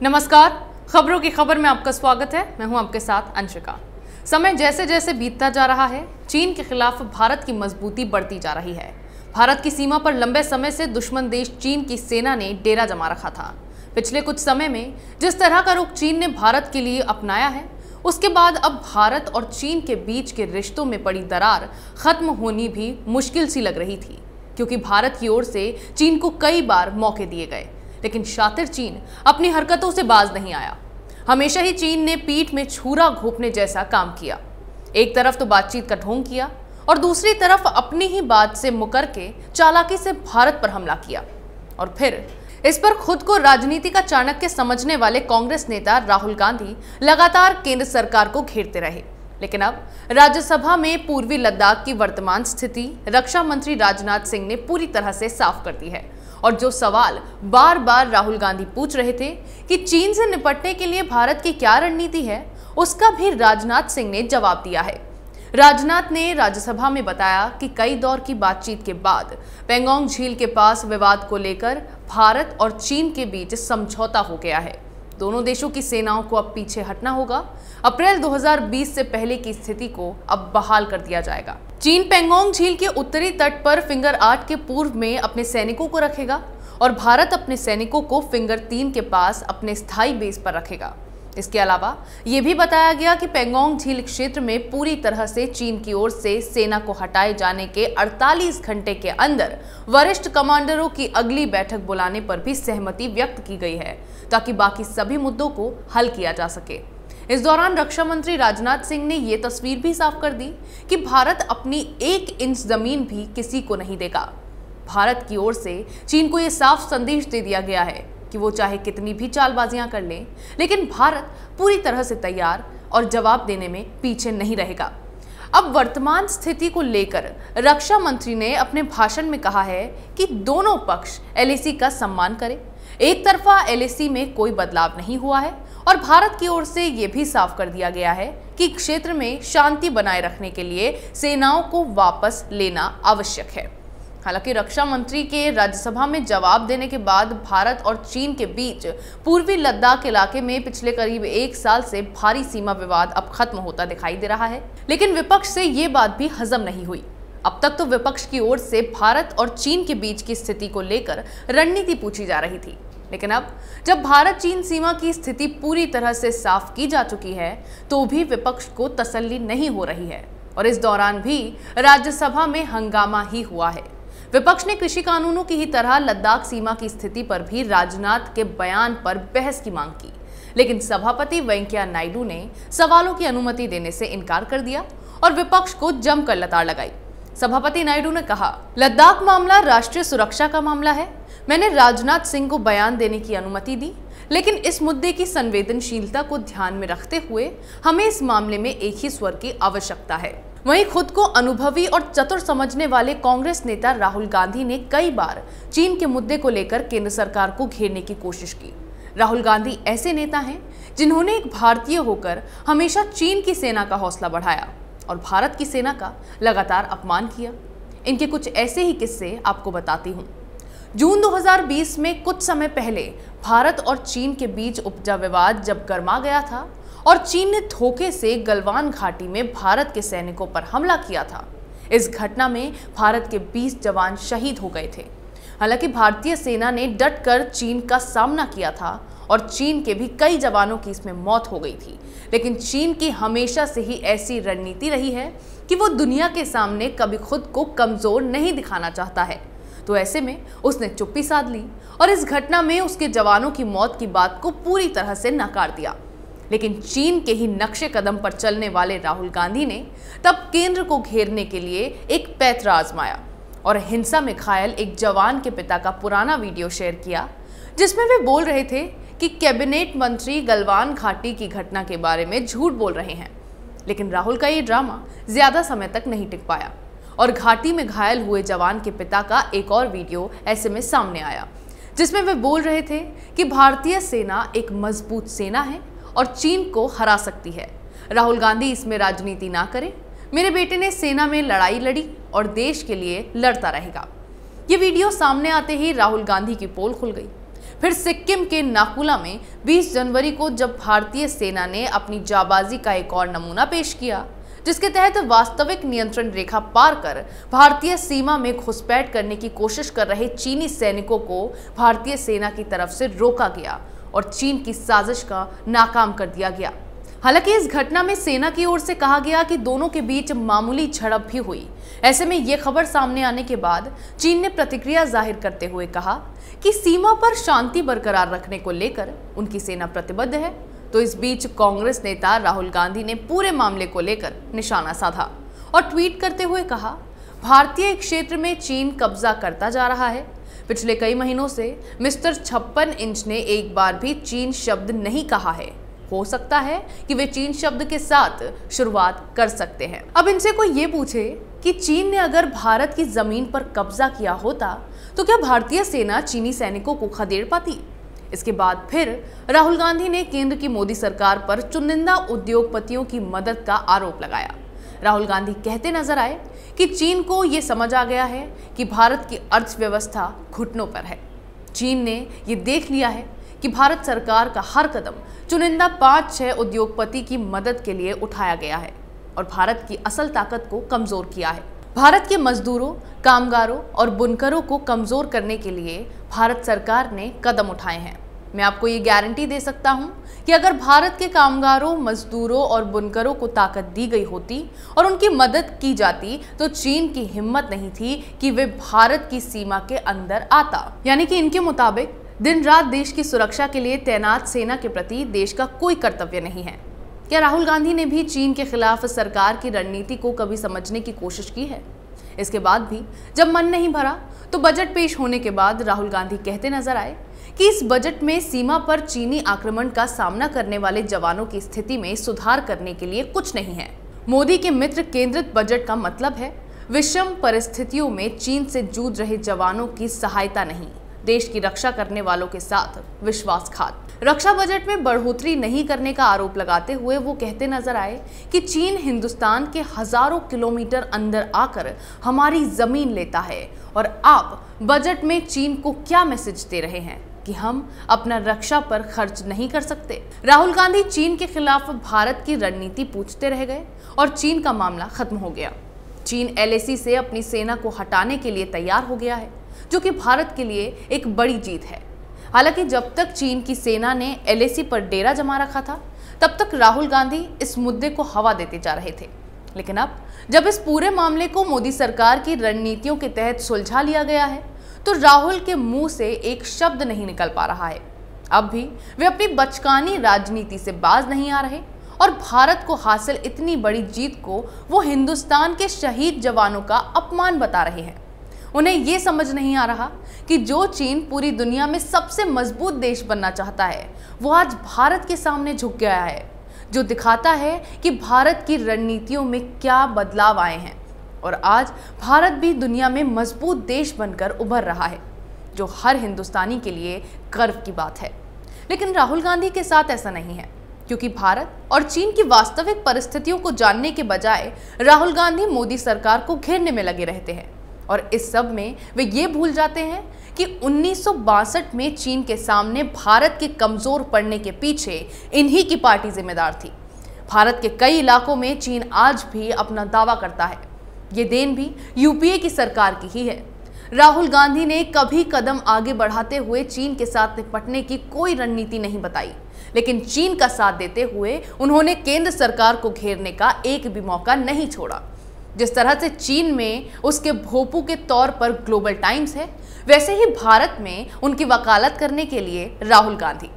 नमस्कार, खबरों की खबर में आपका स्वागत है। मैं हूं आपके साथ अंशिका। समय जैसे जैसे बीतता जा रहा है, चीन के खिलाफ भारत की मजबूती बढ़ती जा रही है। भारत की सीमा पर लंबे समय से दुश्मन देश चीन की सेना ने डेरा जमा रखा था। पिछले कुछ समय में जिस तरह का रुख चीन ने भारत के लिए अपनाया है, उसके बाद अब भारत और चीन के बीच के रिश्तों में पड़ी दरार खत्म होनी भी मुश्किल सी लग रही थी, क्योंकि भारत की ओर से चीन को कई बार मौके दिए गए, लेकिन शातिर चीन अपनी हरकतों से बाज नहीं आया। हमेशा ही चीन ने पीठ में छुरा घोंपने जैसा काम किया। एक तरफ तो बातचीत का ढोंग किया और दूसरी तरफ अपनी ही बात से मुकर के चालाकी से भारत पर हमला किया। और फिर इस पर खुद को राजनीति का चाणक्य समझने वाले कांग्रेस नेता राहुल गांधी लगातार केंद्र सरकार को घेरते रहे। लेकिन अब राज्यसभा में पूर्वी लद्दाख की वर्तमान स्थिति रक्षा मंत्री राजनाथ सिंह ने पूरी तरह से साफ कर दी है। और जो सवाल बार बार राहुल गांधी पूछ रहे थे कि चीन से निपटने के लिए भारत की क्या रणनीति है, उसका भी राजनाथ सिंह ने जवाब दिया है। राजनाथ ने राज्यसभा में बताया कि कई दौर की बातचीत के बाद पेंगोंग झील के पास विवाद को लेकर भारत और चीन के बीच समझौता हो गया है। दोनों देशों की सेनाओं को अब पीछे हटना होगा। अप्रैल 2020 से पहले की स्थिति को अब बहाल कर दिया जाएगा। चीन पेंगोंग झील के उत्तरी तट पर फिंगर 8 के पूर्व में अपने सैनिकों को रखेगा और भारत अपने सैनिकों को फिंगर 3 के पास अपने स्थायी बेस पर रखेगा। इसके अलावा यह भी बताया गया कि पेंगोंग झील क्षेत्र में पूरी तरह से चीन की ओर से सेना को हटाए जाने के 48 घंटे के अंदर वरिष्ठ कमांडरों की अगली बैठक बुलाने पर भी सहमति व्यक्त की गई है, ताकि बाकी सभी मुद्दों को हल किया जा सके। इस दौरान रक्षा मंत्री राजनाथ सिंह ने यह तस्वीर भी साफ कर दी कि भारत अपनी 1 इंच जमीन भी किसी को नहीं देगा। भारत की ओर से चीन को यह साफ संदेश दे दिया गया है कि वो चाहे कितनी भी चालबाजियां कर ले, लेकिन भारत पूरी तरह से तैयार और जवाब देने में पीछे नहीं रहेगा। अब वर्तमान स्थिति को लेकर रक्षा मंत्री ने अपने भाषण में कहा है कि दोनों पक्ष एलएसी का सम्मान करें। एक तरफा एलएसी में कोई बदलाव नहीं हुआ है और भारत की ओर से यह भी साफ कर दिया गया है कि क्षेत्र में शांति बनाए रखने के लिए सेनाओं को वापस लेना आवश्यक है। हालांकि रक्षा मंत्री के राज्यसभा में जवाब देने के बाद भारत और चीन के बीच पूर्वी लद्दाख इलाके में पिछले करीब 1 साल से भारी सीमा विवाद अब खत्म होता दिखाई दे रहा है, लेकिन विपक्ष से ये बात भी हजम नहीं हुई। अब तक तो विपक्ष की ओर से भारत और चीन के बीच की स्थिति को लेकर रणनीति पूछी जा रही थी, लेकिन अब जब भारत चीन सीमा की स्थिति पूरी तरह से साफ की जा चुकी है, तो भी विपक्ष को तसल्ली नहीं हो रही है और इस दौरान भी राज्यसभा में हंगामा ही हुआ है। विपक्ष ने कृषि कानूनों की ही तरह लद्दाख सीमा की स्थिति पर भी राजनाथ के बयान पर बहस की मांग की, लेकिन सभापति वेंकैया नायडू ने सवालों की अनुमति देने से इनकार कर दिया और विपक्ष को जमकर लताड़ लगाई। सभापति नायडू ने कहा, लद्दाख मामला राष्ट्रीय सुरक्षा का मामला है। मैंने राजनाथ सिंह को बयान देने की अनुमति दी, लेकिन इस मुद्दे की संवेदनशीलता को ध्यान में रखते हुए हमें इस मामले में एक ही स्वर की आवश्यकता है। वहीं खुद को अनुभवी और चतुर समझने वाले कांग्रेस नेता राहुल गांधी ने कई बार चीन के मुद्दे को लेकर केंद्र सरकार को घेरने की कोशिश की। राहुल गांधी ऐसे नेता हैं जिन्होंने एक भारतीय होकर हमेशा चीन की सेना का हौसला बढ़ाया और भारत की सेना का लगातार अपमान किया। इनके कुछ ऐसे ही किस्से आपको बताती हूँ। जून 2020 में कुछ समय पहले भारत और चीन के बीच उपजा विवाद जब गर्मा गया था और चीन ने धोखे से गलवान घाटी में भारत के सैनिकों पर हमला किया था। इस घटना में भारत के 20 जवान शहीद हो गए थे। हालांकि भारतीय सेना ने डटकर चीन का सामना किया था और चीन के भी कई जवानों की इसमें मौत हो गई थी, लेकिन चीन की हमेशा से ही ऐसी रणनीति रही है कि वो दुनिया के सामने कभी खुद को कमजोर नहीं दिखाना चाहता है। तो ऐसे में उसने चुप्पी साध ली और इस घटना में उसके जवानों की मौत की बात को पूरी तरह से नकार दिया। लेकिन चीन के ही नक्शे कदम पर चलने वाले राहुल गांधी ने तब केंद्र को घेरने के लिए एक पैंतरा आजमाया और हिंसा में घायल एक जवान के पिता का पुराना वीडियो शेयर किया, जिसमें वे बोल रहे थे कि कैबिनेट मंत्री गलवान घाटी की घटना के बारे में झूठ बोल रहे हैं। लेकिन राहुल का ये ड्रामा ज्यादा समय तक नहीं टिक पाया और घाटी में घायल हुए जवान के पिता का एक और वीडियो ऐसे में सामने आया, जिसमें वे बोल रहे थे कि भारतीय सेना एक मजबूत सेना है और चीन को हरा सकती है। राहुल गांधी इसमें राजनीति ना करें, मेरे बेटे ने सेना में लड़ाई लड़ी और देश के लिए लड़ता रहेगा। ये वीडियो सामने आते ही राहुल गांधी की पोल खुल गई। फिर सिक्किम के नाकुला में 20 जनवरी को जब भारतीय सेना ने अपनी जाबाजी का एक और नमूना पेश किया, जिसके तहत वास्तविक नियंत्रण रेखा पार कर भारतीय सीमा में घुसपैठ करने की कोशिश कर रहे चीनी सैनिकों को भारतीय सेना की तरफ से रोका गया और चीन की साजिश का नाकाम कर दिया गया। हालांकि इस घटना में सेना की ओर से कहा गया कि दोनों के बीच मामूली झड़प भी हुई। ऐसे में यह खबर सामने आने के बाद चीन ने प्रतिक्रिया जाहिर करते हुए कहा कि सीमा पर शांति बरकरार रखने को लेकर उनकी सेना प्रतिबद्ध है। तो इस बीच कांग्रेस नेता राहुल गांधी ने पूरे मामले को लेकर निशाना साधा और ट्वीट करते हुए कहा, भारतीय क्षेत्र में चीन कब्जा करता जा रहा है। पिछले कई महीनों से मिस्टर 56 इंच ने एक बार भी चीन शब्द नहीं कहा है। हो सकता है कि वे चीन शब्द के साथ शुरुआत कर सकते हैं। अब इनसे कोई ये पूछे कि चीन ने अगर भारत की जमीन पर कब्जा किया होता तो क्या भारतीय सेना चीनी सैनिकों को खदेड़ पाती? इसके बाद फिर राहुल गांधी ने केंद्र की मोदी सरकार पर चुनिंदा उद्योगपतियों की मदद का आरोप लगाया। राहुल गांधी कहते नजर आए कि चीन को ये समझ आ गया है कि भारत की अर्थव्यवस्था घुटनों पर है। चीन ने ये देख लिया है कि भारत सरकार का हर कदम चुनिंदा 5-6 उद्योगपति की मदद के लिए उठाया गया है और भारत की असल ताकत को कमजोर किया है। भारत के मजदूरों, कामगारों और बुनकरों को कमजोर करने के लिए भारत सरकार ने कदम उठाए हैं। मैं आपको ये गारंटी दे सकता हूं कि अगर भारत के कामगारों, मजदूरों और बुनकरों को ताकत दी गई होती और उनकी मदद की जाती तो चीन की हिम्मत नहीं थी कि वे भारत की सीमा के अंदर आता। यानी कि इनके मुताबिक दिन रात देश की सुरक्षा के लिए तैनात सेना के प्रति देश का कोई कर्तव्य नहीं है। क्या राहुल गांधी ने भी चीन के खिलाफ सरकार की रणनीति को कभी समझने की कोशिश की है? इसके बाद भी जब मन नहीं भरा तो बजट पेश होने के बाद राहुल गांधी कहते नजर आए कि इस बजट में सीमा पर चीनी आक्रमण का सामना करने वाले जवानों की स्थिति में सुधार करने के लिए कुछ नहीं है। मोदी के मित्र केंद्रित बजट का मतलब है विषम परिस्थितियों में चीन से जूझ रहे जवानों की सहायता नहीं, देश की रक्षा करने वालों के साथ विश्वासघात। रक्षा बजट में बढ़ोतरी नहीं करने का आरोप लगाते हुए वो कहते नजर आए कि चीन हिंदुस्तान के हजारों किलोमीटर अंदर आकर हमारी जमीन लेता है और आप बजट में चीन को क्या मैसेज दे रहे हैं कि हम अपना रक्षा पर खर्च नहीं कर सकते। राहुल गांधी चीन के खिलाफ भारत की रणनीति पूछते रह गए और चीन का मामला खत्म हो गया। चीन LAC से अपनी सेना को हटाने के लिए तैयार हो गया है, जो कि भारत के लिए एक बड़ी जीत है। हालांकि जब तक चीन की सेना ने LAC पर डेरा जमा रखा था तब तक राहुल गांधी इस मुद्दे को हवा देते जा रहे थे। लेकिन अब जब इस पूरे मामले को मोदी सरकार की रणनीतियों के तहत सुलझा लिया गया है तो राहुल के मुंह से एक शब्द नहीं निकल पा रहा है। अब भी वे अपनी बचकानी राजनीति से बाज नहीं आ रहे और भारत को हासिल इतनी बड़ी जीत को वो हिंदुस्तान के शहीद जवानों का अपमान बता रहे हैं। उन्हें ये समझ नहीं आ रहा कि जो चीन पूरी दुनिया में सबसे मजबूत देश बनना चाहता है वो आज भारत के सामने झुक गया है, जो दिखाता है कि भारत की रणनीतियों में क्या बदलाव आए हैं और आज भारत भी दुनिया में मजबूत देश बनकर उभर रहा है, जो हर हिंदुस्तानी के लिए गर्व की बात है। लेकिन राहुल गांधी के साथ ऐसा नहीं है, क्योंकि भारत और चीन की वास्तविक परिस्थितियों को जानने के बजाय राहुल गांधी मोदी सरकार को घेरने में लगे रहते हैं और इस सब में वे ये भूल जाते हैं कि 1962 में चीन के सामने भारत के कमजोर पड़ने के पीछे इन्हीं की पार्टी जिम्मेदार थी। भारत के कई इलाकों में चीन आज भी अपना दावा करता है। ये देन भी UPA की सरकार की ही है। राहुल गांधी ने कभी कदम आगे बढ़ाते हुए चीन के साथ निपटने की कोई रणनीति नहीं बताई, लेकिन चीन का साथ देते हुए उन्होंने केंद्र सरकार को घेरने का एक भी मौका नहीं छोड़ा। जिस तरह से चीन में उसके भोपू के तौर पर ग्लोबल टाइम्स है, वैसे ही भारत में उनकी वकालत करने के लिए राहुल गांधी।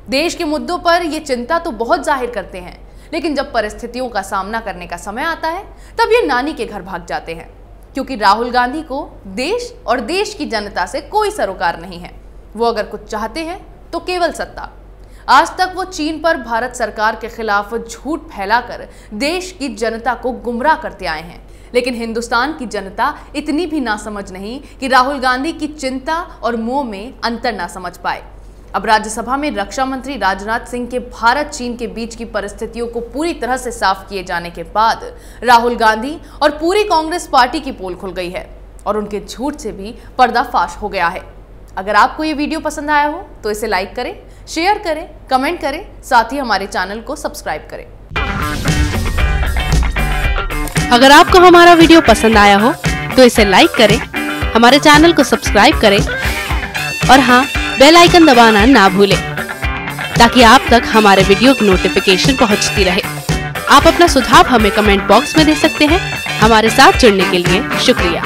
देश के मुद्दों पर ये चिंता तो बहुत जाहिर करते हैं, लेकिन जब परिस्थितियों का सामना करने का समय आता है तब ये नानी के घर भाग जाते हैं, क्योंकि राहुल गांधी को देश और देश की जनता से कोई सरोकार नहीं है। वो अगर कुछ चाहते हैं तो केवल सत्ता। आज तक वो चीन पर भारत सरकार के खिलाफ झूठ फैलाकर देश की जनता को गुमराह करते आए हैं, लेकिन हिंदुस्तान की जनता इतनी भी नासमझ नहीं कि राहुल गांधी की चिंता और मोह में अंतर ना समझ पाए। अब राज्यसभा में रक्षा मंत्री राजनाथ सिंह के भारत चीन के बीच की परिस्थितियों को पूरी तरह से साफ किए जाने के बाद राहुल गांधी और पूरी कांग्रेस पार्टी की पोल खुल गई है और उनके झूठ से भी पर्दाफाश हो गया है। अगर आपको ये वीडियो पसंद आया हो तो इसे लाइक करें, शेयर करें, कमेंट करें, साथ ही हमारे चैनल को सब्सक्राइब करें। अगर आपको हमारा वीडियो पसंद आया हो तो इसे लाइक करें, हमारे चैनल को सब्सक्राइब करें और हाँ, बेल आइकन दबाना ना भूलें ताकि आप तक हमारे वीडियो की नोटिफिकेशन पहुंचती रहे। आप अपना सुझाव हमें कमेंट बॉक्स में दे सकते हैं। हमारे साथ जुड़ने के लिए शुक्रिया।